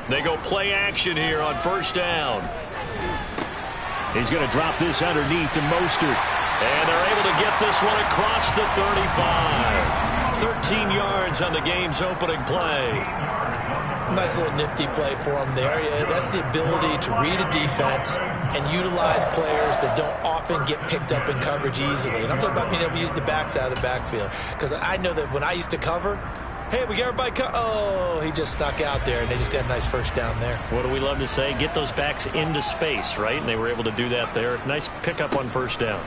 They go play action here on first down. He's going to drop this underneath to Mostert. And they're able to get this one across the 35. 13 yards on the game's opening play. Nice little nifty play for him there. Yeah, that's the ability to read a defense and utilize players that don't often get picked up in coverage easily. And I'm talking about being able to use the backs out of the backfield. Because I know that when I used to cover, hey, we got everybody oh, he just snuck out there, and they just got a nice first down there. What do we love to say? Get those backs into space, right? And they were able to do that there. Nice pickup on first down.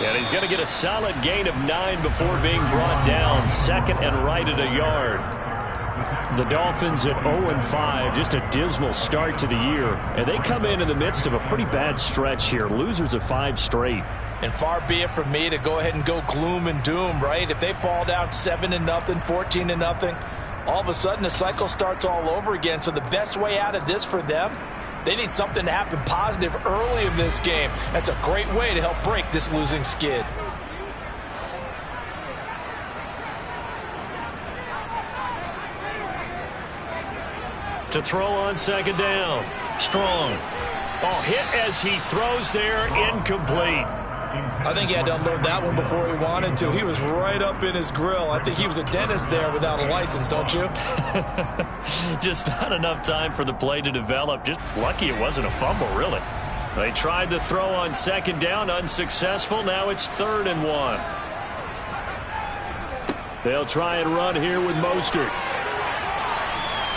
And he's going to get a solid gain of 9 before being brought down. Second and right at a yard. The Dolphins at 0-5, just a dismal start to the year. And they come in the midst of a pretty bad stretch here. Losers of 5 straight. And far be it from me to go ahead and go gloom and doom, right? If they fall down 7-0, 14-0, all of a sudden the cycle starts all over again. So the best way out of this for them, they need something to happen positive early in this game. That's a great way to help break this losing skid. To throw on second down. Strong. Oh, hit as he throws there, incomplete. I think he had to unload that one before he wanted to. He was right up in his grill. I think he was a dentist there without a license, don't you? Just not enough time for the play to develop. Just lucky it wasn't a fumble, really. They tried to throw on second down, unsuccessful. Now it's 3rd and 1. They'll try and run here with Mostert.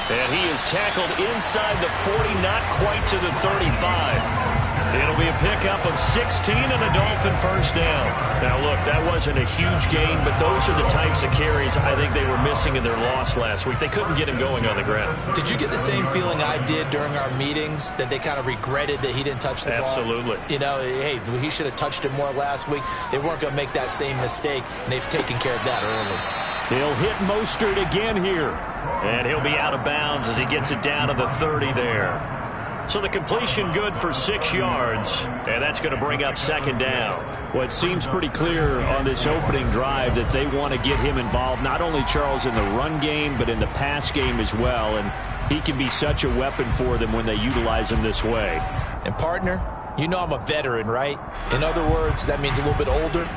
And he is tackled inside the 40, not quite to the 35. It'll be a pickup of 16 and a Dolphin first down. Now, look, that wasn't a huge gain, but those are the types of carries I think they were missing in their loss last week. They couldn't get him going on the ground. Did you get the same feeling I did during our meetings, that they kind of regretted that he didn't touch the ball? Absolutely. You know, hey, he should have touched it more last week. They weren't going to make that same mistake, and they've taken care of that early. He'll hit Mostert again here. And he'll be out of bounds as he gets it down to the 30 there. So the completion good for 6 yards, and that's going to bring up second down. Well, it seems pretty clear on this opening drive that they want to get him involved, not only, Charles, in the run game, but in the pass game as well. And he can be such a weapon for them when they utilize him this way. And, partner, you know I'm a veteran, right? In other words, that means a little bit older.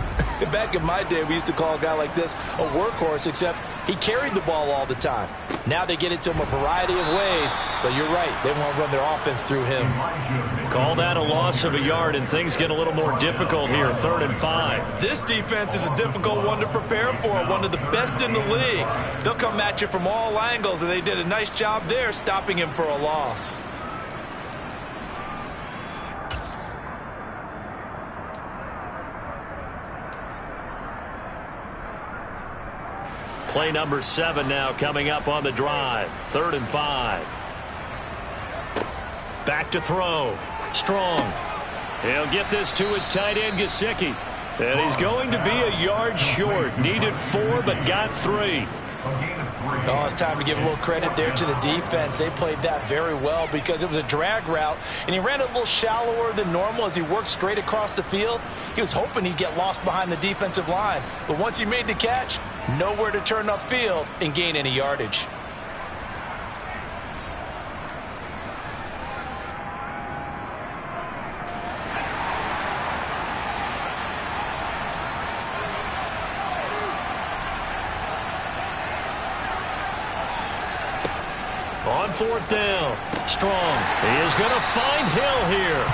Back in my day, we used to call a guy like this a workhorse, except he carried the ball all the time. Now they get it to him a variety of ways, but you're right. They want to run their offense through him. Call that a loss of a yard, and things get a little more difficult here, 3rd and 5. This defense is a difficult one to prepare for, one of the best in the league. They'll come at you from all angles, and they did a nice job there stopping him for a loss. Play number 7 now coming up on the drive. 3rd and 5. Back to throw. Strong. He'll get this to his tight end, Gesicki. And he's going to be a yard short. Needed 4, but got 3. Oh, it's time to give a little credit there to the defense. They played that very well because it was a drag route, and he ran a little shallower than normal as he worked straight across the field. He was hoping he'd get lost behind the defensive line, but once he made the catch, nowhere to turn upfield and gain any yardage. On 4th down, Strong. He is going to find Hill here.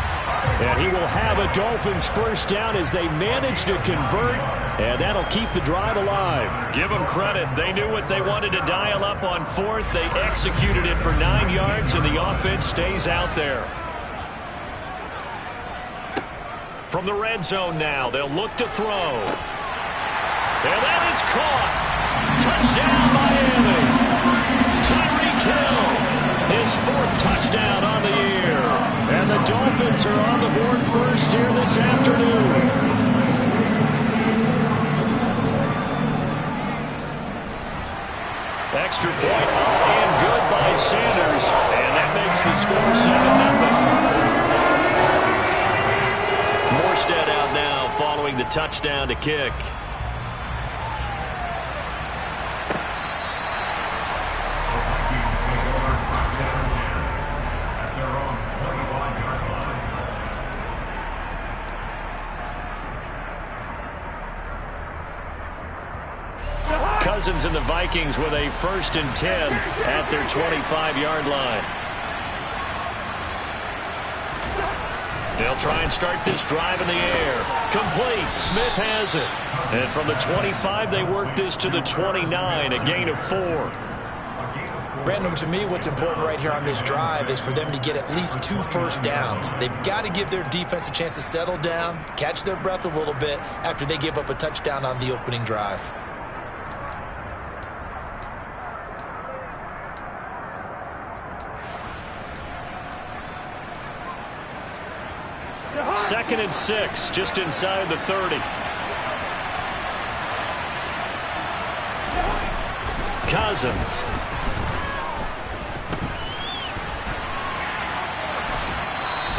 And he will have a Dolphins first down as they manage to convert, and that'll keep the drive alive. Give them credit. They knew what they wanted to dial up on 4th. They executed it for 9 yards, and the offense stays out there. From the red zone now, they'll look to throw. And that is caught. Touchdown, Miami. Tyreek Hill, his 4th touchdown on the year. And the Dolphins are on the board first here this afternoon. Extra point up and good by Sanders. And that makes the score 7-0. Morstead out now following the touchdown to kick. Cousins and the Vikings with a 1st and 10 at their 25-yard line. They'll try and start this drive in the air. Complete. Smith has it. And from the 25, they work this to the 29, a gain of 4. Brandon, to me, what's important right here on this drive is for them to get at least 2 first downs. They've got to give their defense a chance to settle down, catch their breath a little bit after they give up a touchdown on the opening drive. Second and 6, just inside the 30. Cousins.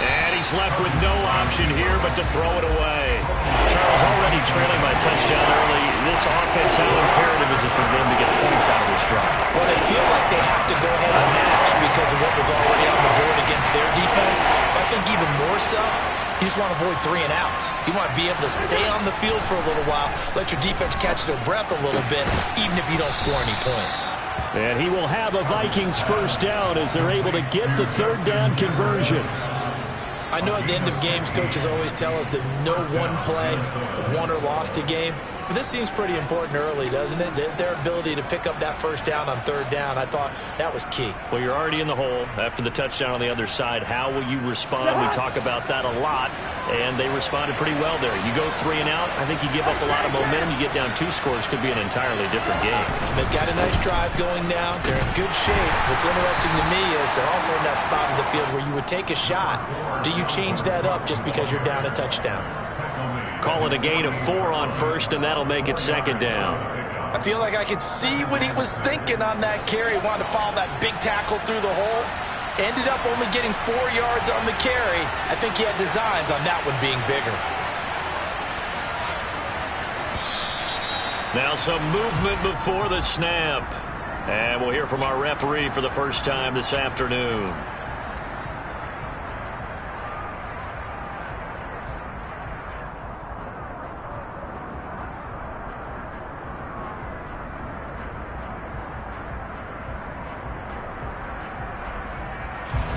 And he's left with no option here but to throw it away. Charles already trailing by a touchdown early. This offense, how imperative is it for them to get points out of this drive? Well, they feel like they have to go ahead and match because of what was already on the board against their defense. But I think even more so, you just want to avoid 3 and outs. You want to be able to stay on the field for a little while, let your defense catch their breath a little bit, even if you don't score any points. And he will have a Vikings 1st down as they're able to get the 3rd down conversion. I know at the end of games, coaches always tell us that no one play won or lost a game. But this seems pretty important early, doesn't it? Their ability to pick up that 1st down on 3rd down, I thought that was key. Well, you're already in the hole after the touchdown on the other side. How will you respond? We talk about that a lot, and they responded pretty well there. You go 3 and out, I think you give up a lot of momentum. You get down 2 scores, could be an entirely different game. So they've got a nice drive going now. They're in good shape. What's interesting to me is they're also in that spot of the field where you would take a shot. Do you change that up just because you're down a touchdown? Call it a gain of 4 on 1st, and that'll make it 2nd down. I feel like I could see what he was thinking on that carry. Wanted to follow that big tackle through the hole. Ended up only getting 4 yards on the carry. I think he had designs on that one being bigger. Now some movement before the snap. And we'll hear from our referee for the first time this afternoon.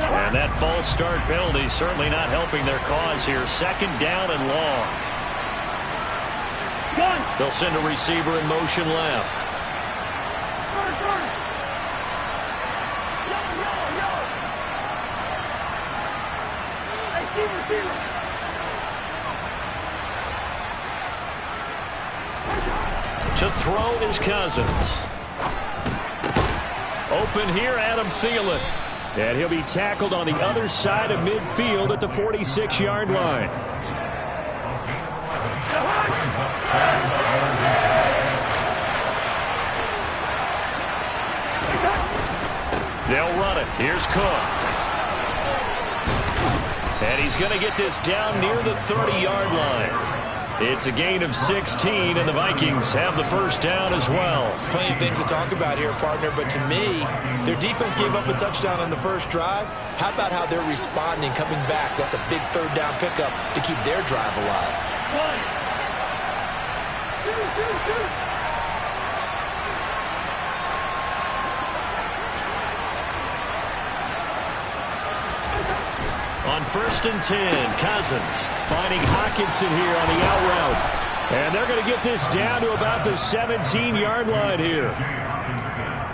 And that false start penalty certainly not helping their cause here. 2nd down and long. They'll send a receiver in motion left. To throw is Cousins. Open here, Adam Thielen. And he'll be tackled on the other side of midfield at the 46-yard line. They'll run it. Here's Cook. And he's going to get this down near the 30-yard line. It's a gain of 16, and the Vikings have the 1st down as well. Plenty of things to talk about here, partner, but to me, their defense gave up a touchdown on the 1st drive. How about how they're responding, coming back? That's a big 3rd down pickup to keep their drive alive. 1, 2, 2, 2. On 1st and 10, Cousins finding Hockenson here on the out route. And they're going to get this down to about the 17-yard line here.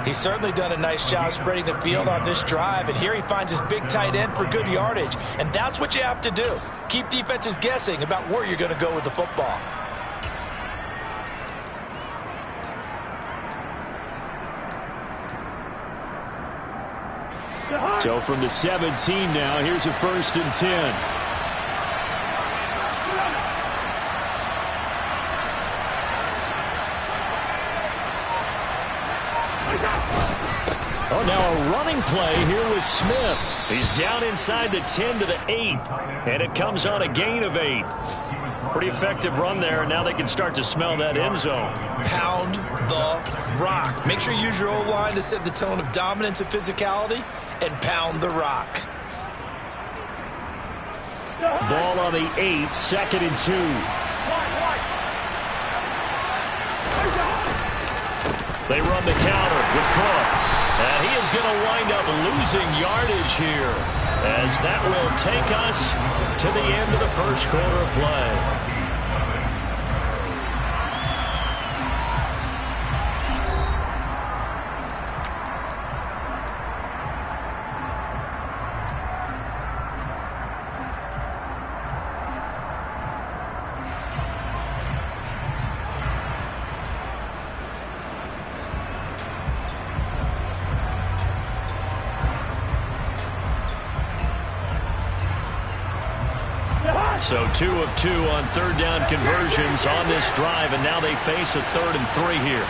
He's certainly done a nice job spreading the field on this drive, and here he finds his big tight end for good yardage. And that's what you have to do. Keep defenses guessing about where you're going to go with the football. So from the 17 now, here's a 1st and 10. Oh, now a running play here with Smith. He's down inside the 10 to the 8, and it comes on a gain of 8. Pretty effective run there, and now they can start to smell that end zone. Pound the rock. Make sure you use your O-line to set the tone of dominance and physicality, and pound the rock. Ball on the 8, 2nd and 2. They run the counter with Cook. And he is going to wind up losing yardage here, as that will take us to the end of the first quarter of play. So 2 of 2 on third down conversions on this drive, and now they face a 3rd and 3 here.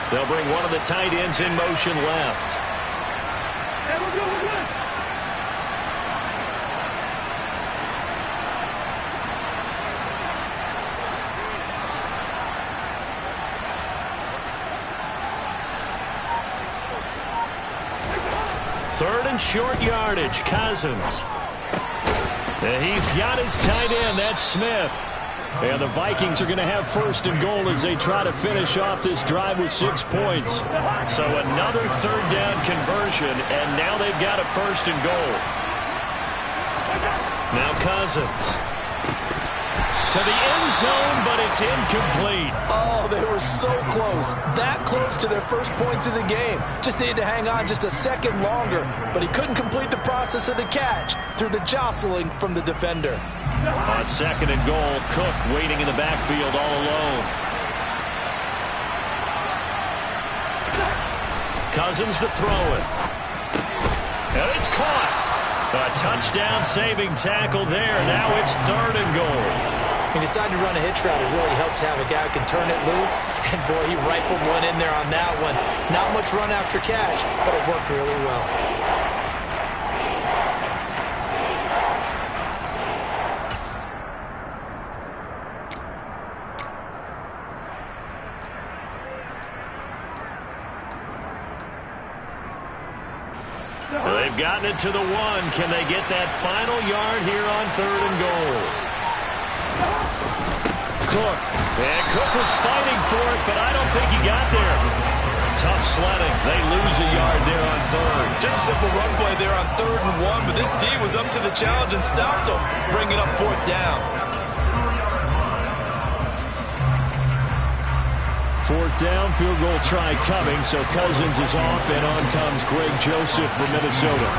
They'll bring one of the tight ends in motion left. Third and short yardage, Cousins. And he's got his tight end. That's Smith. And the Vikings are going to have 1st and goal as they try to finish off this drive with 6 points. So another 3rd down conversion, and now they've got a 1st and goal. Now Cousins to the end zone, but it's incomplete. Oh, they were so close. That close to their first points of the game. Just needed to hang on just a second longer, but he couldn't complete the process of the catch through the jostling from the defender. On 2nd and goal, Cook waiting in the backfield all alone. Cousins to throw it. And it's caught. A touchdown saving tackle there. Now it's 3rd and goal. He decided to run a hitch route. It really helps to have a guy who can turn it loose. And, boy, he rifled one in there on that one. Not much run after catch, but it worked really well. They've gotten it to the 1. Can they get that final yard here on 3rd and goal? Cook. And Cook was fighting for it, but I don't think he got there. Tough sledding. They lose a yard there on 3rd. Just a simple run play there on 3rd and 1, but this D was up to the challenge and stopped him, bringing up 4th down. 4th down, field goal try coming, so Cousins is off, and on comes Greg Joseph from Minnesota.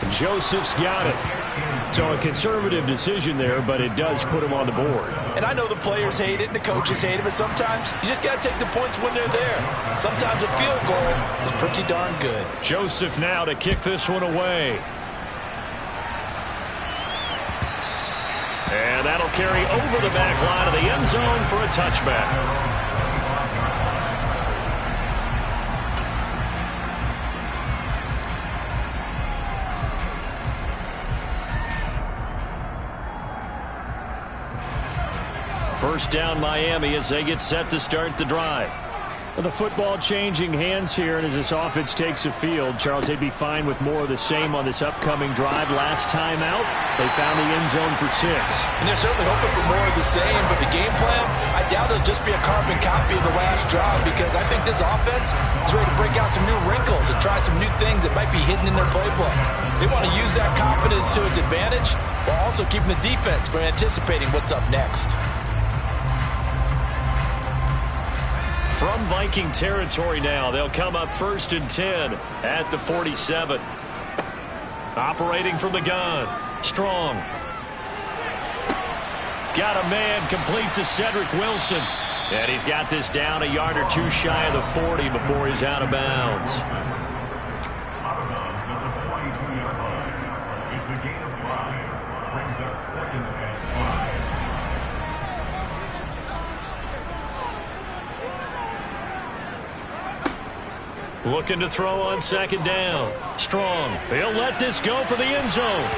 Joseph's got it. So a conservative decision there, but it does put him on the board. And I know the players hate it and the coaches hate it, but sometimes you just got to take the points when they're there. Sometimes a field goal is pretty darn good. Joseph now to kick this one away. And that'll carry over the back line of the end zone for a touchback. First down Miami as they get set to start the drive. Well, the football changing hands here, and as this offense takes the field, Charles, they'd be fine with more of the same on this upcoming drive. Last time out, they found the end zone for 6. And they're certainly hoping for more of the same, but the game plan, I doubt it'll just be a carbon copy of the last drive, because I think this offense is ready to break out some new wrinkles and try some new things that might be hidden in their playbook. They want to use that confidence to its advantage while also keeping the defense from anticipating what's up next. From Viking territory now, they'll come up 1st and 10 at the 47. Operating from the gun, Strong. Got a man complete to Cedric Wilson. And he's got this down a yard or 2 shy of the 40 before he's out of bounds. Out of bounds, number 22-yard line. It's a gain of 5. Brings up 2nd and 5. Looking to throw on 2nd down. Strong. He'll let this go for the end zone.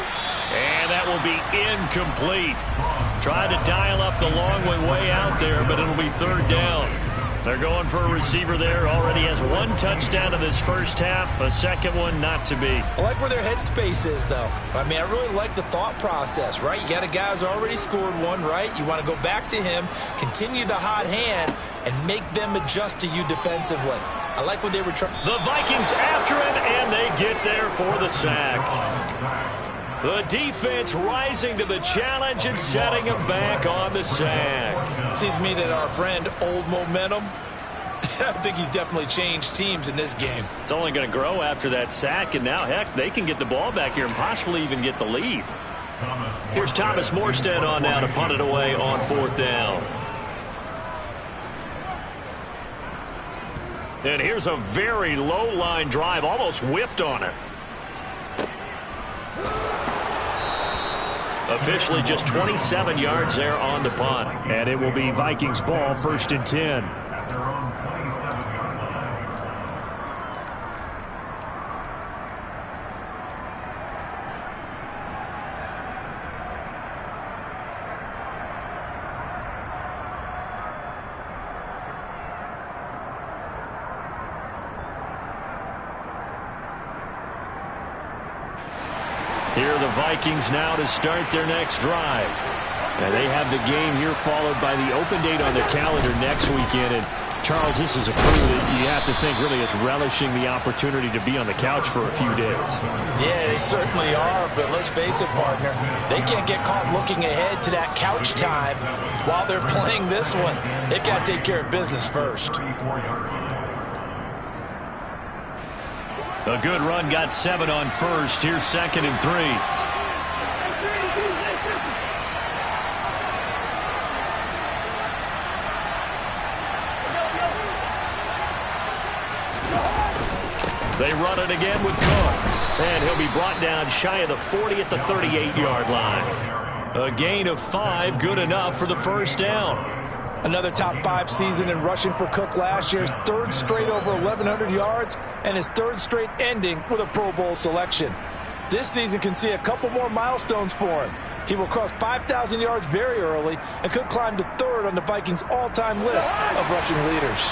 And that will be incomplete. Tried to dial up the long way out there, but it'll be 3rd down. They're going for a receiver there. Already has one touchdown in this first half. A second one not to be. I like where their headspace is, though. I mean, I really like the thought process, right? You got a guy who's already scored one, right? You want to go back to him, continue the hot hand, and make them adjust to you defensively. I like what they were trying. The Vikings after him, and they get there for the sack. The defense rising to the challenge and setting him back on the sack. Seems to me that our friend Old Momentum, I think he's definitely changed teams in this game. It's only going to grow after that sack, and now, heck, they can get the ball back here and possibly even get the lead. Here's Thomas Morstead on now to punt it away on 4th down. And here's a very low-line drive, almost whiffed on it. Officially just 27 yards there on the punt. And it will be Vikings ball, 1st and 10. At their own 27-yard line. Here are the Vikings now to start their next drive. And they have the game here followed by the open date on their calendar next weekend. And Charles, this is a crew that you have to think really is relishing the opportunity to be on the couch for a few days. Yeah, they certainly are, but let's face it, partner. They can't get caught looking ahead to that couch time while they're playing this one. They've got to take care of business first. A good run got 7 on 1st. Here's 2nd and 3. They run it again with Cook. And he'll be brought down shy of the 40 at the 38-yard line. A gain of 5, good enough for the 1st down. Another top 5 season in rushing for Cook last year. His 3rd straight over 1,100 yards and his 3rd straight ending with a Pro Bowl selection. This season can see a couple more milestones for him. He will cross 5,000 yards very early and could climb to 3rd on the Vikings' all-time list of rushing leaders.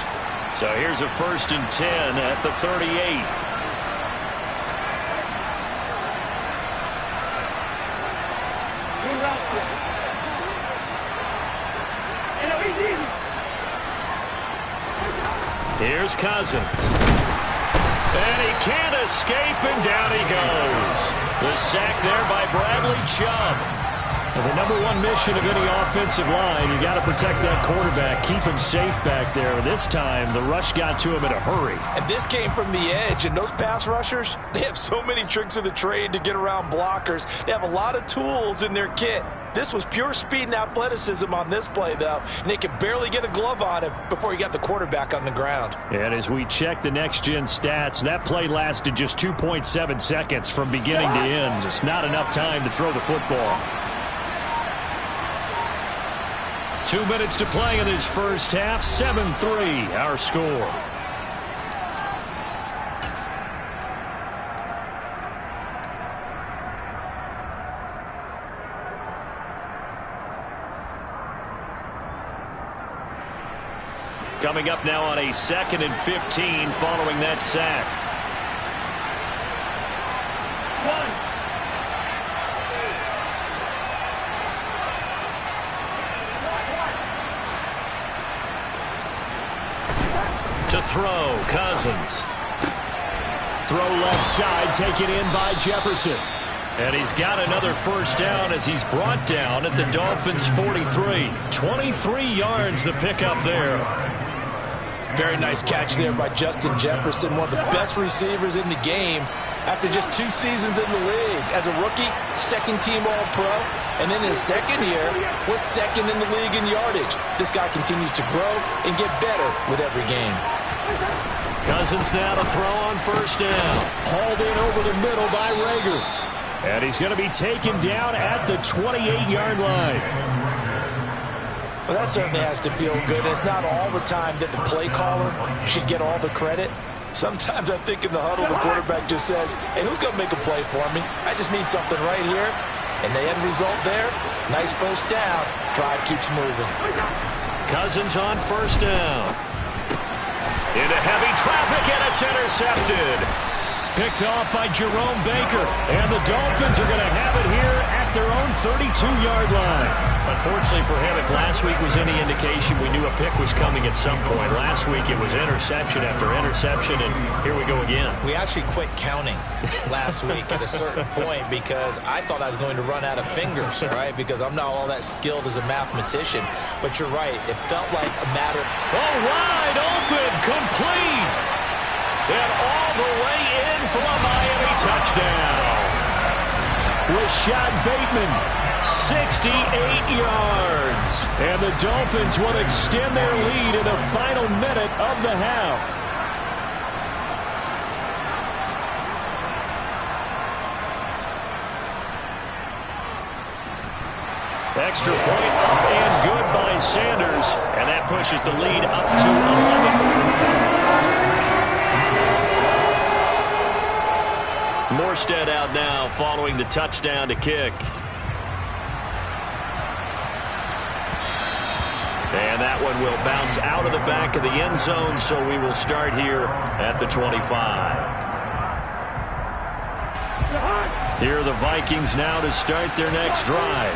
So here's a 1st and 10 at the 38. Here's Cousins. And he can't escape, and down he goes. The sack there by Bradley Chubb. Well, the number one mission of any offensive line, you got to protect that quarterback, keep him safe back there. This time, the rush got to him in a hurry. And this came from the edge, and those pass rushers, they have so many tricks of the trade to get around blockers. They have a lot of tools in their kit. This was pure speed and athleticism on this play, though, and they could barely get a glove on him before he got the quarterback on the ground. And as we check the next-gen stats, that play lasted just 2.7 seconds from beginning to end. Just not enough time to throw the football. 2 minutes to play in this first half. 7-3, our score. Coming up now on a 2nd and 15 following that sack. To throw, Cousins. Throw left side, taken in by Jefferson. And he's got another 1st down as he's brought down at the Dolphins' 43. 23 yards the pickup there. Very nice catch there by Justin Jefferson, one of the best receivers in the game after just 2 seasons in the league. As a rookie, 2nd-team All-Pro, and then in his 2nd year was 2nd in the league in yardage. This guy continues to grow and get better with every game. Cousins now to throw on 1st down. Hauled in over the middle by Rager. And he's going to be taken down at the 28-yard line. Well, that certainly has to feel good. It's not all the time that the play caller should get all the credit. Sometimes I think in the huddle, the quarterback just says, hey, who's going to make a play for me? I just need something right here. And the end result there, nice 1st down. Drive keeps moving. Cousins on 1st down. Into heavy traffic, and it's intercepted. Picked off by Jerome Baker. And the Dolphins are going to have it here at their own 32-yard line. Unfortunately for him, if last week was any indication, we knew a pick was coming at some point. Last week it was interception after interception, and here we go again. We actually quit counting last week at a certain point because I thought I was going to run out of fingers, right? Because I'm not all that skilled as a mathematician. But you're right. It felt like a matter. Oh, wide open, complete. And all the way in for a Miami touchdown. Rashad Bateman, 68 yards. And the Dolphins will extend their lead in the final minute of the half. Extra point up and good by Sanders. And that pushes the lead up to 11. Morstead out now following the touchdown to kick. And that one will bounce out of the back of the end zone, so we will start here at the 25. Here are the Vikings now to start their next drive.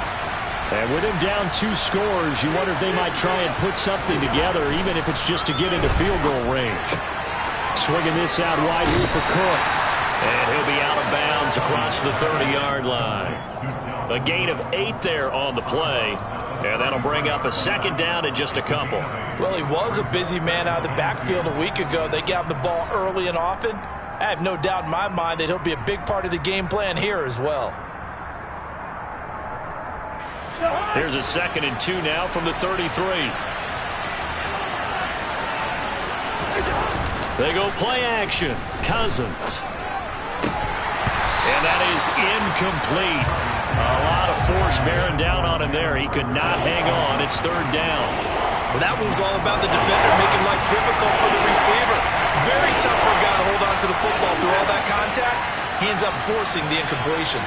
And with him down 2 scores, you wonder if they might try and put something together, even if it's just to get into field goal range. Swinging this out wide here for Cook. And he'll be out of bounds across the 30-yard line. A gain of 8 there on the play. And that'll bring up a second down in just a couple. Well, he was a busy man out of the backfield a week ago. They got him the ball early and often. I have no doubt in my mind that he'll be a big part of the game plan here as well. Here's a 2nd and 2 now from the 33. They go play action. Cousins. And that is incomplete. A lot of force bearing down on him there. He could not hang on. It's 3rd down. Well, that one was all about the defender making life difficult for the receiver. Very tough for a guy to hold on to the football through all that contact. He ends up forcing the incompletion.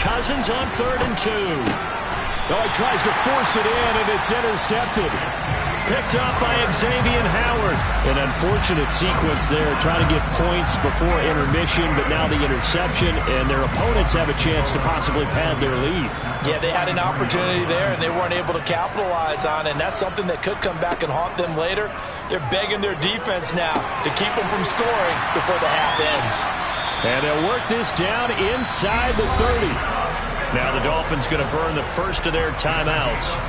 Cousins on 3rd and 2. Oh, he tries to force it in, and it's intercepted. Picked up by Xavier Howard. An unfortunate sequence there, trying to get points before intermission, but now the interception, and their opponents have a chance to possibly pad their lead. Yeah, they had an opportunity there, and they weren't able to capitalize on it, and that's something that could come back and haunt them later. They're begging their defense now to keep them from scoring before the half ends. And they'll work this down inside the 30. Now the Dolphins going to burn the first of their timeouts,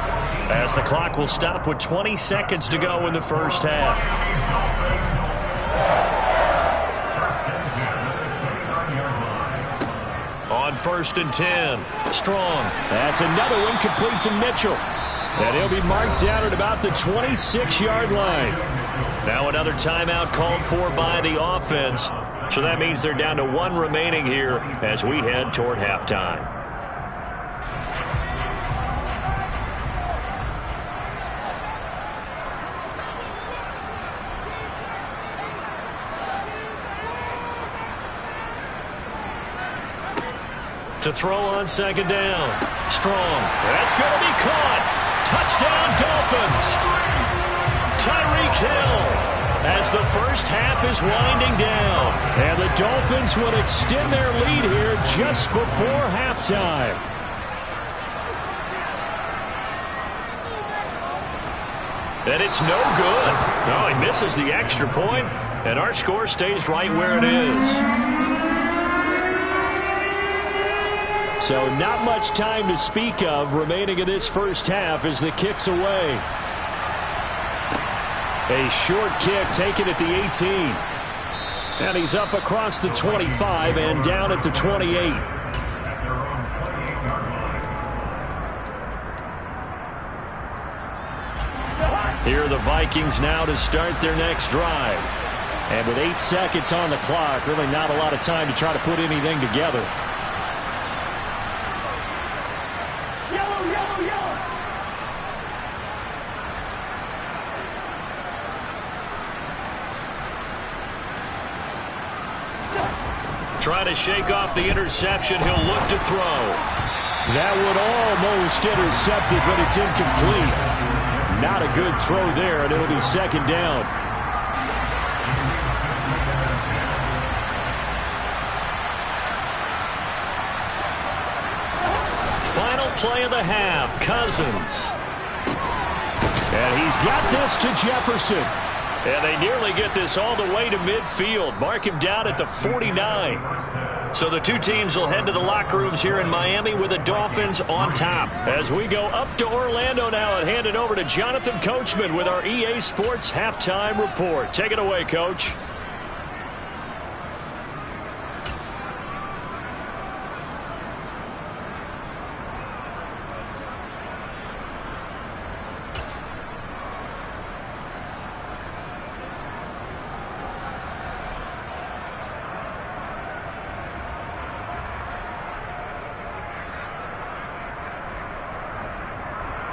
as the clock will stop with 20 seconds to go in the first half. On 1st and 10, Strong. That's another one complete to Mitchell. And he'll be marked down at about the 26-yard line. Now another timeout called for by the offense. So that means they're down to 1 remaining here as we head toward halftime. To throw on 2nd down. Strong. That's going to be caught. Touchdown, Dolphins. Tyreek Hill as the first half is winding down. And the Dolphins will extend their lead here just before halftime. And it's no good. No, he misses the extra point, and our score stays right where it is. So not much time to speak of remaining in this first half as the kick's away. A short kick taken at the 18. And he's up across the 25 and down at the 28. Here are the Vikings now to start their next drive. And with 8 seconds on the clock, really not a lot of time to try to put anything together. Trying to shake off the interception. He'll look to throw. That would almost intercept it, but it's incomplete. not a good throw there, and it'll be second down. Final play of the half, Cousins. And he's got this to Jefferson. And they nearly get this all the way to midfield. Mark him down at the 49. So the two teams will head to the locker rooms here in Miami with the Dolphins on top. As we go up to Orlando now and hand it over to Jonathan Coachman with our EA Sports Halftime Report. Take it away, Coach.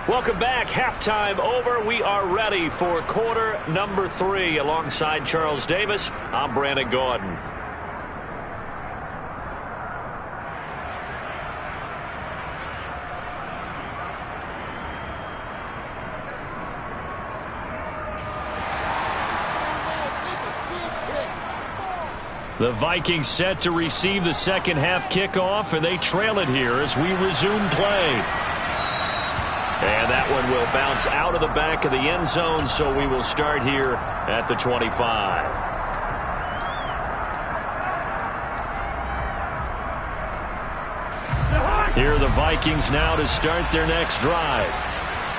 Welcome back. Halftime over. We are ready for quarter number 3. Alongside Charles Davis, I'm Brandon Gaudin. The Vikings set to receive the second half kickoff, and they trail it here as we resume play. And that one will bounce out of the back of the end zone, so we will start here at the 25. Here are the Vikings now to start their next drive.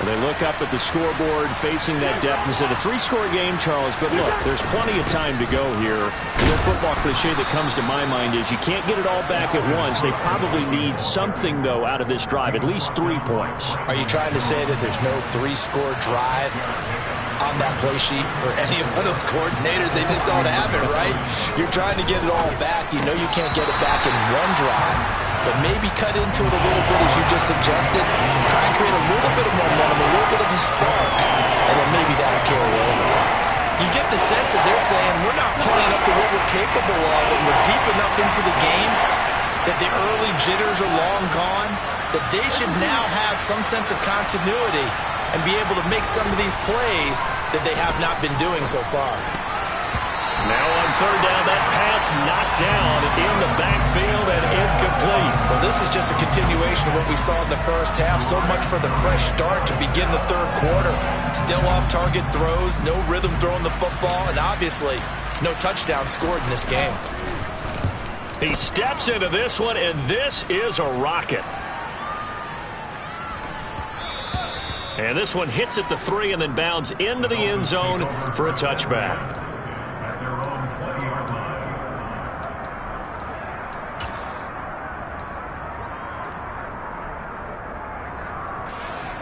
They look up at the scoreboard facing that deficit. A 3-score game, Charles, but look, there's plenty of time to go here. The football cliche that comes to my mind is you can't get it all back at once. They probably need something, though, out of this drive, at least 3 points. Are you trying to say that there's no 3-score drive on that play sheet for any of those coordinators? They just don't have it, right? You're trying to get it all back. You know you can't get it back in one drive. But maybe cut into it a little bit, as you just suggested. Try and create a little bit of momentum, a little bit of a spark, and then maybe that'll carry over. You get the sense that they're saying, we're not playing up to what we're capable of, and we're deep enough into the game that the early jitters are long gone, that they should now have some sense of continuity and be able to make some of these plays that they have not been doing so far. Now on third down, that pass knocked down in the backfield and incomplete. Well, this is just a continuation of what we saw in the first half. So much for the fresh start to begin the third quarter. Still off-target throws, no rhythm throwing the football, and obviously no touchdown scored in this game. He steps into this one, and this is a rocket. And this one hits at the 3 and then bounds into the end zone for a touchback.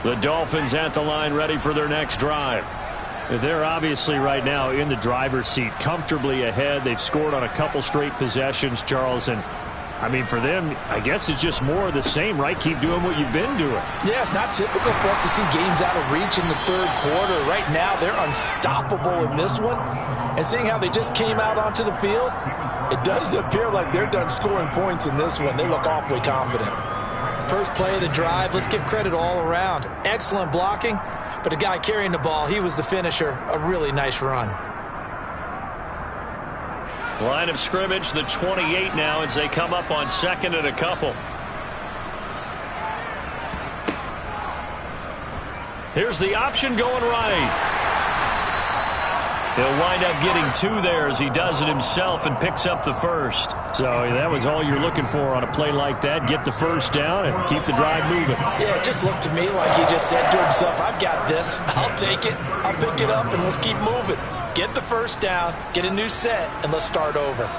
The Dolphins at the line, ready for their next drive. They're obviously right now in the driver's seat, comfortably ahead. They've scored on a couple straight possessions, Charles. And, I mean, for them, I guess it's just more of the same, right? Keep doing what you've been doing. Yeah, it's not typical for us to see games out of reach in the third quarter. Right now, they're unstoppable in this one. And seeing how they just came out onto the field, it does appear like they're done scoring points in this one. They look awfully confident. First play of the drive, let's give credit all around. Excellent blocking, but the guy carrying the ball, he was the finisher. A really nice run. Line of scrimmage, the 28 now as they come up on second and a couple. Here's the option going right. He'll wind up getting 2 there as he does it himself and picks up the first. So that was all you're looking for on a play like that. Get the first down and keep the drive moving. Yeah, it just looked to me like he just said to himself, I've got this. I'll take it. I'll pick it up and let's keep moving. Get the first down, get a new set, and let's start over.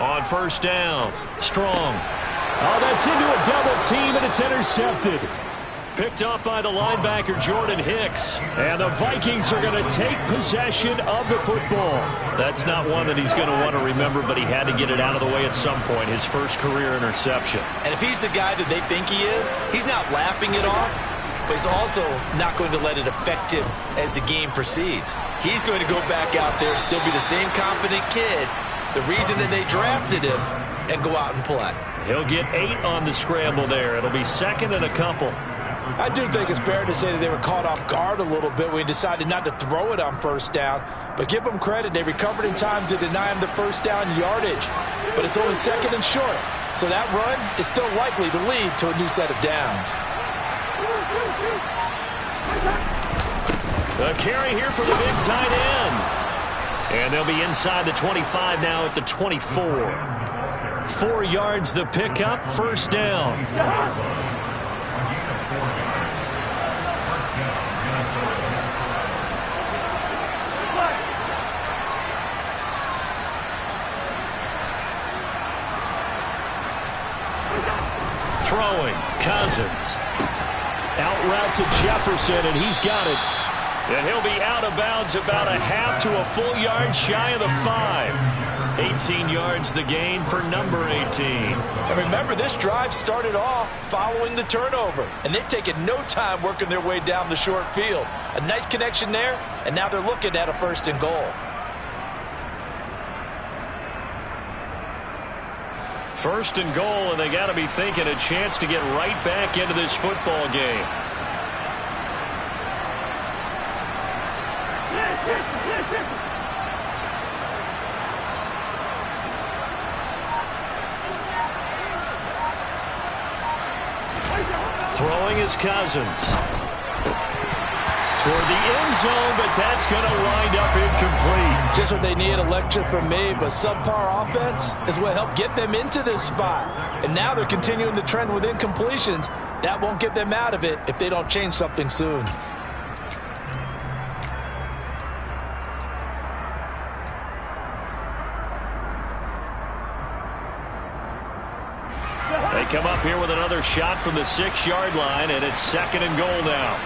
On first down, Strong. Oh, that's into a double team, and it's intercepted. Picked up by the linebacker, Jordan Hicks. And the Vikings are going to take possession of the football. That's not one that he's going to want to remember, but he had to get it out of the way at some point, his first career interception. And if he's the guy that they think he is, he's not laughing it off, but he's also not going to let it affect him as the game proceeds. He's going to go back out there, still be the same confident kid, the reason that they drafted him, and go out and play. He'll get 8 on the scramble there. It'll be second and a couple. I do think it's fair to say that they were caught off guard a little bit when we decided not to throw it on first down. But give them credit. They recovered in time to deny him the first down yardage. But it's only second and short. So that run is still likely to lead to a new set of downs. The carry here for the big tight end. And they'll be inside the 25 now at the 24. 4 yards the pickup, first down. Throwing, Cousins. Out route to Jefferson, and he's got it. And he'll be out of bounds about a half to a full yard shy of the 5. 18 yards the gain for number 18. And remember, this drive started off following the turnover. And they've taken no time working their way down the short field. A nice connection there, and now they're looking at a first and goal. First and goal, and they got to be thinking a chance to get right back into this football game. Throwing is Cousins. Toward the end zone, but that's going to wind up incomplete. Just what they need, a lecture from me, but subpar offense is what helped get them into this spot. And now they're continuing the trend with incompletions. That won't get them out of it if they don't change something soon. They come up here with another shot from the 6-yard line, and it's second and goal now.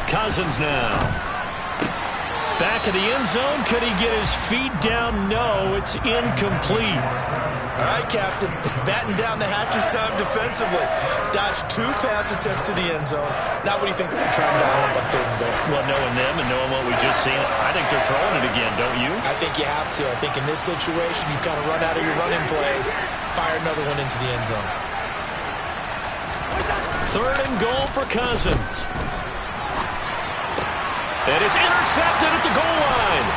Cousins now. Back of the end zone. Could he get his feet down? No, it's incomplete. All right, Captain. It's batten down the hatches time defensively. Dodged 2 pass attempts to the end zone. Now what do you think they're going to try and dial up on third and goal? Well, knowing them and knowing what we just seen, I think they're throwing it again, don't you? I think you have to. I think in this situation, you kind of run out of your running plays, fire another one into the end zone. Third and goal for Cousins. And it's intercepted at the goal line.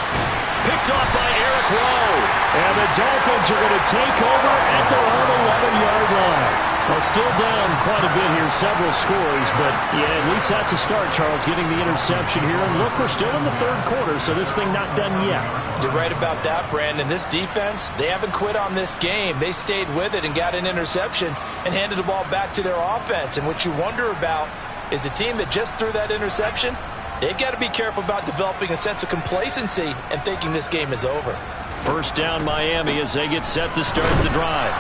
Picked off by Eric Rowe. And the Dolphins are going to take over at their own 11-yard line. Well, still down quite a bit here, several scores, but yeah, at least that's a start, Charles, getting the interception here. And look, we're still in the third quarter, so this thing not done yet. You're right about that, Brandon. This defense, they haven't quit on this game. They stayed with it and got an interception and handed the ball back to their offense. And what you wonder about is a team that just threw that interception, they've got to be careful about developing a sense of complacency and thinking this game is over. First down Miami as they get set to start the drive.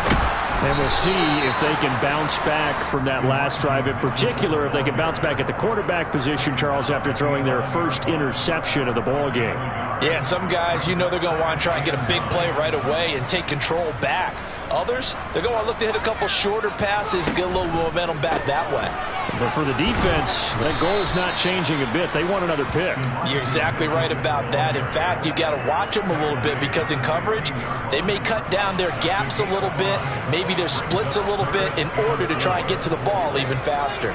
And we'll see if they can bounce back from that last drive, in particular if they can bounce back at the quarterback position, Charles, after throwing their first interception of the ball game. Yeah, and some guys, you know they're going to want to try and get a big play right away and take control back. Others, they're going to look to hit a couple shorter passes, get a little momentum back that way. But for the defense, that goal's not changing a bit. They want another pick. You're exactly right about that. In fact, you've got to watch them a little bit because in coverage, they may cut down their gaps a little bit, maybe their splits a little bit in order to try and get to the ball even faster.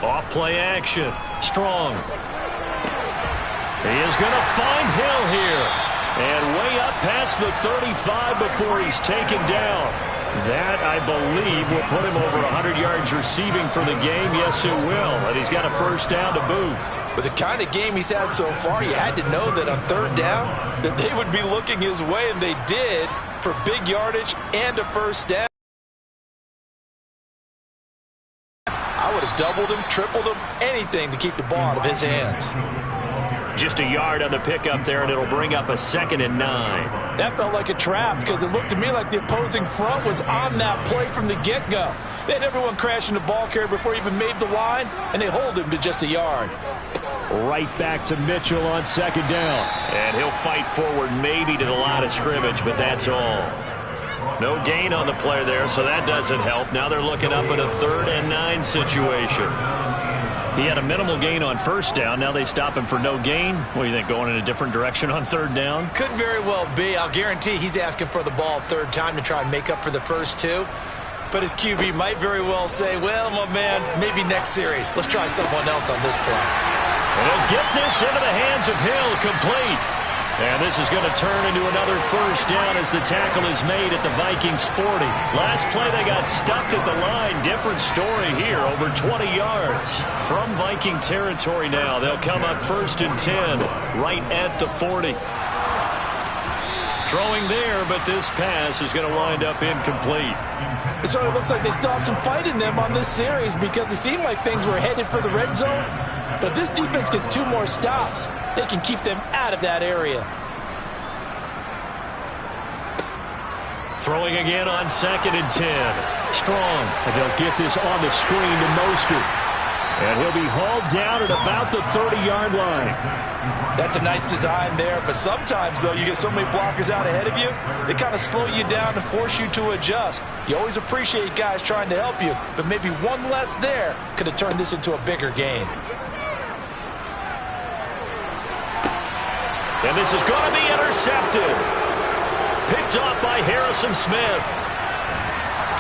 Off play action. Strong. He is going to find Hill here. And way up past the 35 before he's taken down. That, I believe, will put him over 100 yards receiving for the game. Yes, it will. And he's got a first down to boot. With the kind of game he's had so far, you had to know that on third down that they would be looking his way, and they did, for big yardage and a first down. I would have doubled him, tripled him, anything to keep the ball out of his hands. Just a yard on the pickup there, and it'll bring up a 2nd and 9. That felt like a trap because it looked to me like the opposing front was on that play from the get-go. They had everyone crashing the ball carrier before he even made the line, and they hold him to just a yard. Right back to Mitchell on 2nd down. And he'll fight forward maybe to the line of scrimmage, but that's all. No gain on the play there, so that doesn't help. Now they're looking up at a 3rd and 9 situation. He had a minimal gain on first down. Now they stop him for no gain. What do you think, going in a different direction on third down? Could very well be. I'll guarantee he's asking for the ball third time to try and make up for the first two. But his QB might very well say, well, my man, maybe next series. Let's try someone else on this play. And he'll get this into the hands of Hill, complete. And this is going to turn into another first down as the tackle is made at the Vikings 40. Last play they got stuffed at the line. Different story here, over 20 yards. From Viking territory now, they'll come up 1st and 10, right at the 40. Throwing there, but this pass is going to wind up incomplete. So it looks like they still have some fight in them on this series because it seemed like things were headed for the red zone. But if this defense gets 2 more stops, they can keep them out of that area. Throwing again on 2nd and 10. Strong. And they'll get this on the screen to Mostert. And he'll be hauled down at about the 30-yard line. That's a nice design there, but sometimes, though, you get so many blockers out ahead of you, they kind of slow you down and force you to adjust. You always appreciate guys trying to help you, but maybe one less there could have turned this into a bigger gain. And this is going to be intercepted. Picked off by Harrison Smith.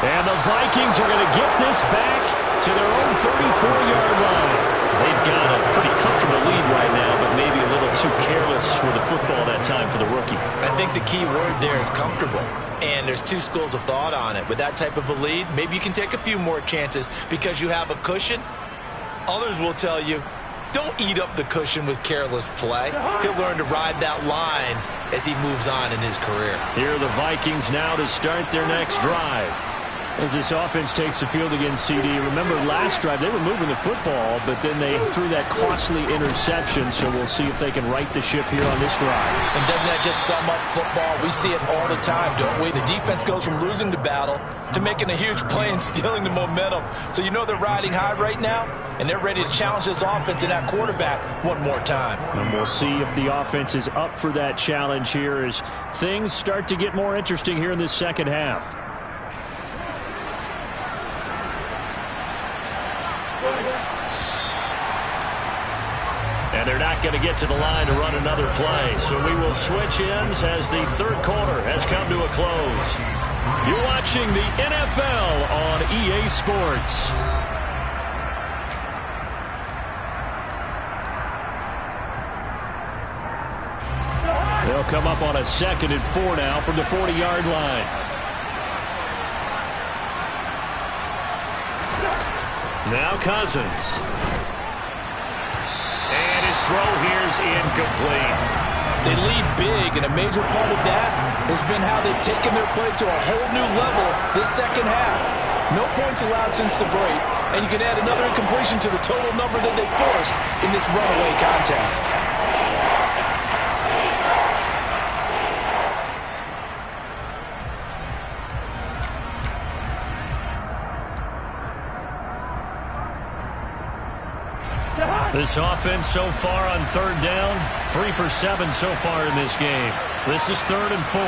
And the Vikings are going to get this back to their own 34-yard line. They've got a pretty comfortable lead right now, but maybe a little too careless with the football that time for the rookie. I think the key word there is comfortable. And there's 2 schools of thought on it. With that type of a lead, maybe you can take a few more chances because you have a cushion. Others will tell you, don't eat up the cushion with careless play. He'll learn to ride that line as he moves on in his career. Here are the Vikings now to start their next drive. As this offense takes the field against CD, remember last drive they were moving the football, but then they threw that costly interception, so we'll see if they can right the ship here on this drive. And doesn't that just sum up football? We see it all the time, don't we? The defense goes from losing the battle to making a huge play and stealing the momentum. So you know they're riding high right now, and they're ready to challenge this offense and that quarterback one more time. And we'll see if the offense is up for that challenge here as things start to get more interesting here in this second half. And they're not going to get to the line to run another play. So we will switch ends as the third quarter has come to a close. You're watching the NFL on EA Sports. They'll come up on a 2nd and 4 now from the 40-yard line. Now Cousins. And his throw here's incomplete. They lead big, and a major part of that has been how they've taken their play to a whole new level this second half. No points allowed since the break, and you can add another incompletion to the total number that they forced in this runaway contest. This offense so far on third down, 3 for 7 so far in this game. This is 3rd and 4.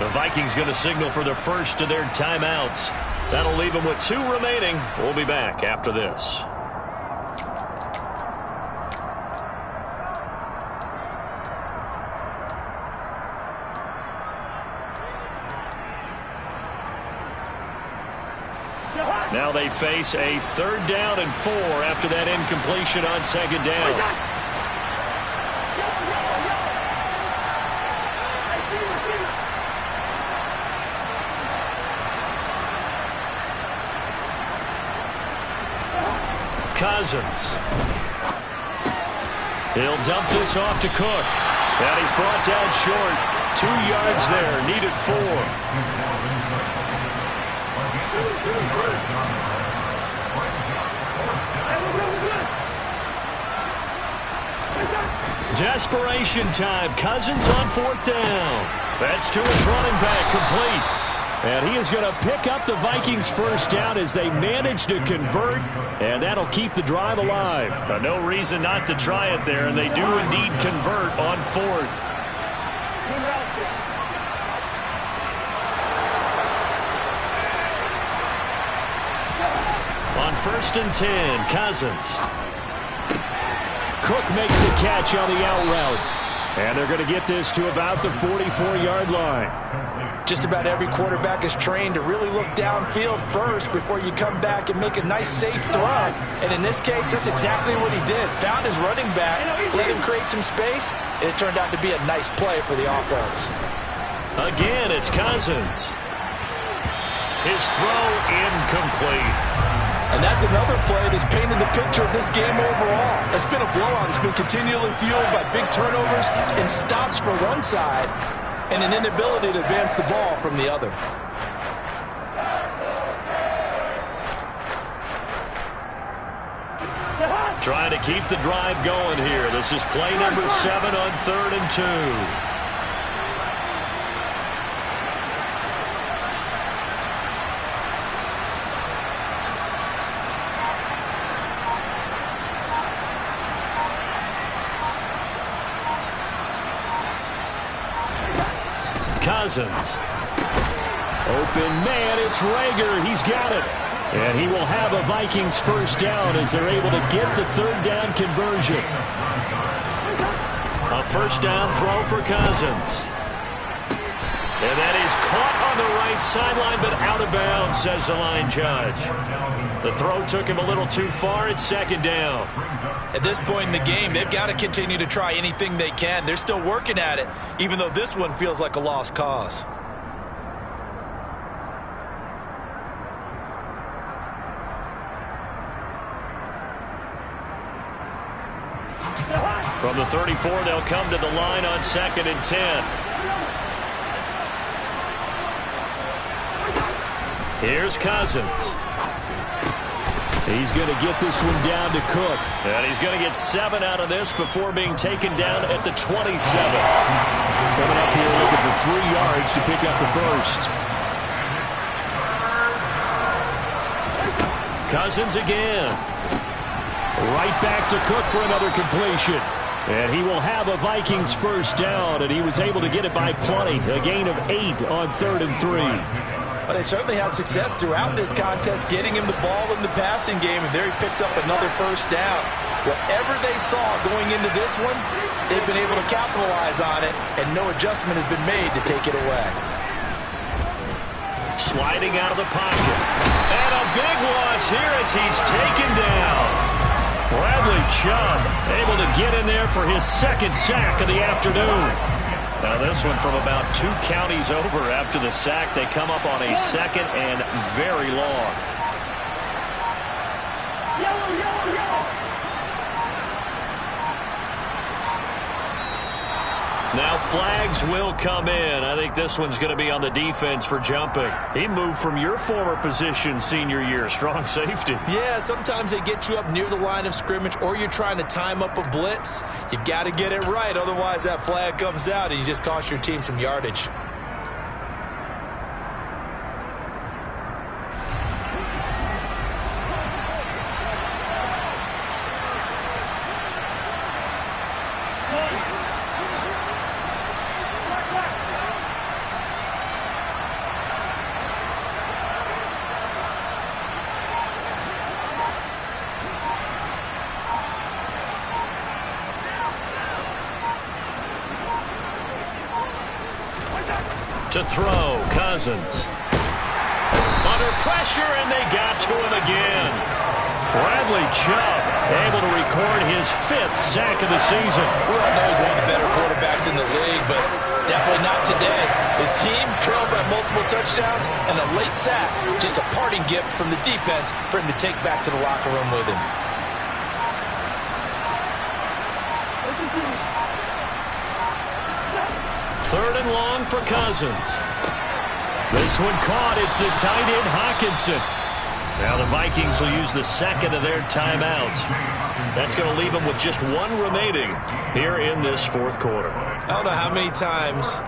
The Vikings going to signal for the first of their timeouts. That'll leave them with 2 remaining. We'll be back after this. Now they face a 3rd down and 4 after that incompletion on 2nd down. Cousins. He'll dump this off to Cook. And he's brought down short. 2 yards there, needed 4. Desperation time. Cousins on 4th down. That's to his running back, complete. And he is going to pick up the Vikings' first down as they manage to convert, and that'll keep the drive alive. No reason not to try it there, and they do indeed convert on 4th. On 1st and 10, Cousins. Cook makes the catch on the out route. And they're going to get this to about the 44-yard line. Just about every quarterback is trained to really look downfield first before you come back and make a nice, safe throw. And in this case, that's exactly what he did. Found his running back, let him create some space, and it turned out to be a nice play for the offense. Again, it's Cousins. His throw incomplete. And that's another play that's painted the picture of this game overall. It's been a blowout. It's been continually fueled by big turnovers and stops from one side and an inability to advance the ball from the other. Trying to keep the drive going here. This is play number 7 on 3rd and 2. Cousins. Open man, it's Rager. He's got it. And he will have a Vikings first down as they're able to get the 3rd down conversion. A 1st down throw for Cousins. And that is caught on the right sideline, but out of bounds, says the line judge. The throw took him a little too far. It's 2nd down. At this point in the game, they've got to continue to try anything they can. They're still working at it, even though this one feels like a lost cause. From the 34, they'll come to the line on 2nd and 10. Here's Cousins. He's going to get this one down to Cook. And he's going to get 7 out of this before being taken down at the 27. Coming up here looking for 3 yards to pick up the first. Cousins again. Right back to Cook for another completion. And he will have a Vikings first down, and he was able to get it by plenty. A gain of 8 on 3rd and 3. Well, they certainly had success throughout this contest, getting him the ball in the passing game, and there he picks up another first down. Whatever they saw going into this one, they've been able to capitalize on it, and no adjustment has been made to take it away. Sliding out of the pocket. And a big loss here as he's taken down. Bradley Chubb able to get in there for his 2nd sack of the afternoon. Now this one from about 2 counties over after the sack. They come up on a 2nd and very long. Yellow, yellow, yellow. Now flags will come in. I think this one's going to be on the defense for jumping. He moved from your former position senior year, strong safety. Yeah, sometimes they get you up near the line of scrimmage or you're trying to time up a blitz. You've got to get it right, otherwise that flag comes out and you just cost your team some yardage. To throw, Cousins. Under pressure, and they got to him again. Bradley Chubb able to record his 5th sack of the season. We all know he's one of the better quarterbacks in the league, but definitely not today. His team trailed by multiple touchdowns, and a late sack, just a parting gift from the defense for him to take back to the locker room with him. Third and long for Cousins. This one caught. It's the tight end, Hockenson. Now the Vikings will use the 2nd of their timeouts. That's going to leave them with just 1 remaining here in this 4th quarter. I don't know how many times,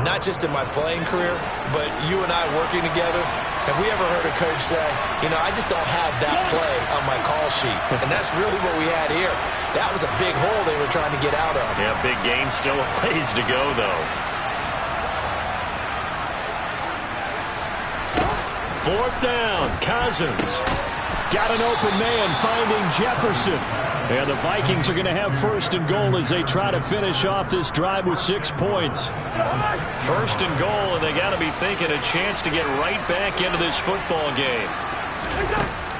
not just in my playing career, but you and I working together, have we ever heard a coach say, you know, I just don't have that play on my call sheet. And that's really what we had here. That was a big hole they were trying to get out of. Yeah, big gain, still a ways to go, though. 4th down, Cousins. Got an open man finding Jefferson. And the Vikings are going to have first and goal as they try to finish off this drive with 6 points. First and goal, and they got to be thinking a chance to get right back into this football game.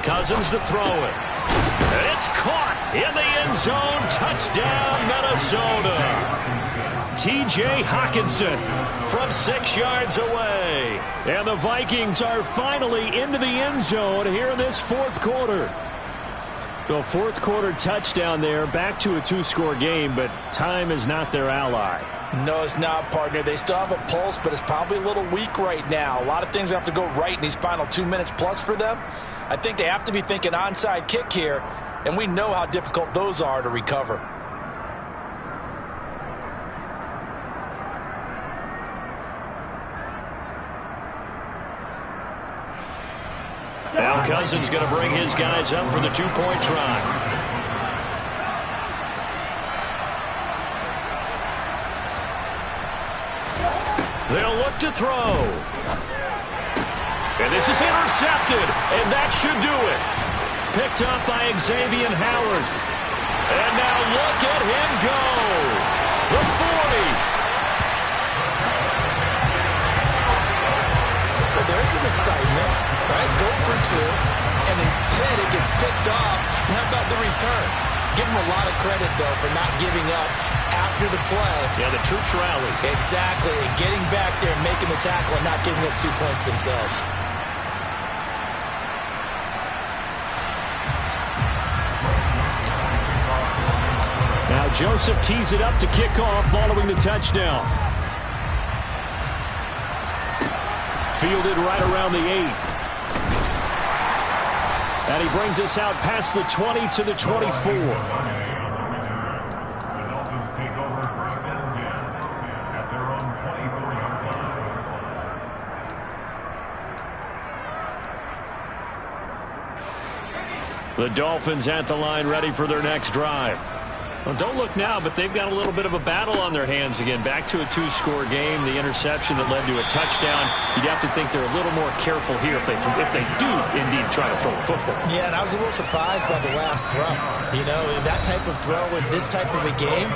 Cousins to throw it. And it's caught in the end zone. Touchdown, Minnesota. T.J. Hockenson from 6 yards away. And the Vikings are finally into the end zone here in this fourth quarter. The fourth quarter touchdown there, back to a 2-score game, but time is not their ally. No, it's not, partner. They still have a pulse, but it's probably a little weak right now. A lot of things have to go right in these final 2 minutes plus for them. I think they have to be thinking onside kick here, and we know how difficult those are to recover. Now Cousins going to bring his guys up for the 2-point try. They'll look to throw. And this is intercepted, and that should do it. Picked up by Xavier Howard. And now look at him go. The 40. Well, there's some excitement, right? Go for 2, and instead it gets picked off. And how about the return? Give him a lot of credit, though, for not giving up after the play. Yeah, the troops rally. Exactly, and getting back there and making the tackle and not giving up 2 points themselves. Now Joseph tees it up to kick off following the touchdown. Fielded right around the 8. And he brings us out past the 20 to the 24. The Dolphins take over first and 10 at their own 24-yard line. The Dolphins at the line, ready for their next drive. Well, don't look now, but they've got a little bit of a battle on their hands again. Back to a 2-score game. The interception that led to a touchdown. You'd have to think they're a little more careful here if they do indeed try to throw a football. Yeah, and I was a little surprised by the last throw. You know, that type of throw in this type of a game,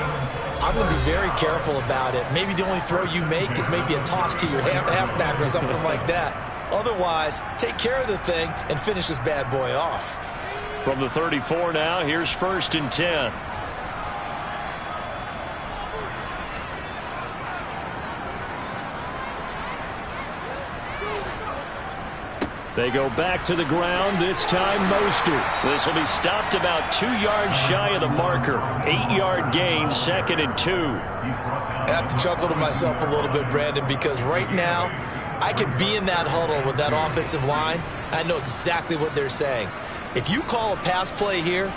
I'm going to be very careful about it. Maybe the only throw you make is maybe a toss to your halfback or something like that. Otherwise, take care of the thing and finish this bad boy off. From the 34 now, here's first and 10. They go back to the ground, this time Mostert. This will be stopped about 2 yards shy of the marker. 8-yard gain, 2nd and 2. I have to chuckle to myself a little bit, Brandon, because right now I could be in that huddle with that offensive line. I know exactly what they're saying. If you call a pass play here,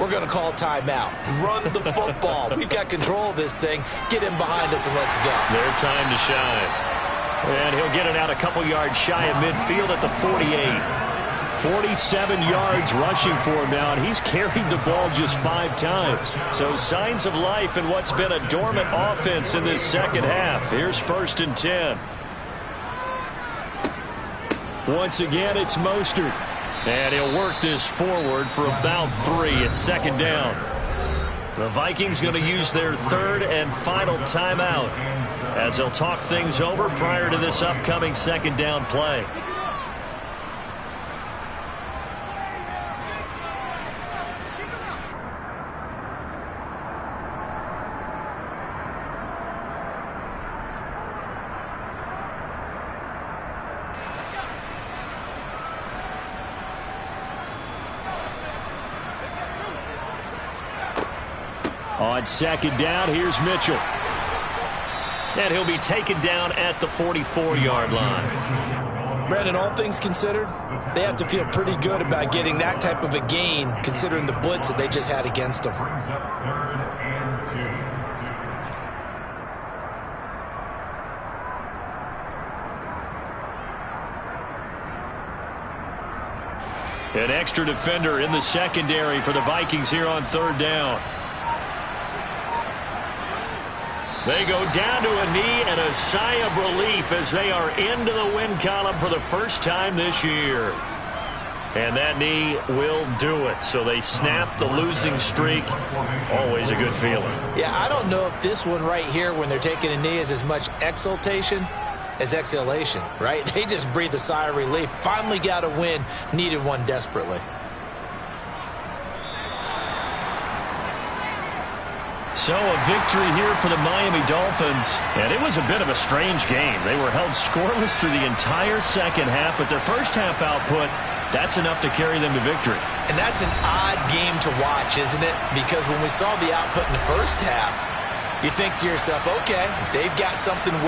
we're going to call a timeout. Run the football. We've got control of this thing. Get in behind us and let's go. Their time to shine. And he'll get it out a couple yards shy of midfield at the 48. 47 yards rushing for him now, and he's carried the ball just 5 times. So signs of life in what's been a dormant offense in this second half. Here's first and 10. Once again, it's Mostert. And he'll work this forward for about 3 at 2nd down. The Vikings going to use their 3rd and final timeout as they'll talk things over prior to this upcoming 2nd down play. On 2nd down, here's Mitchell. And he'll be taken down at the 44-yard line. Brandon, all things considered, they have to feel pretty good about getting that type of a gain, considering the blitz that they just had against them. An extra defender in the secondary for the Vikings here on 3rd down. They go down to a knee and a sigh of relief as they are into the win column for the first time this year. And that knee will do it. So they snap the losing streak. Always a good feeling. Yeah, I don't know if this one right here, when they're taking a knee, is as much exultation as exhalation, right? They just breathe a sigh of relief. Finally got a win. Needed one desperately. So a victory here for the Miami Dolphins. And it was a bit of a strange game. They were held scoreless through the entire second half, but their first half output, that's enough to carry them to victory. And that's an odd game to watch, isn't it? Because when we saw the output in the first half, you think to yourself, okay, they've got something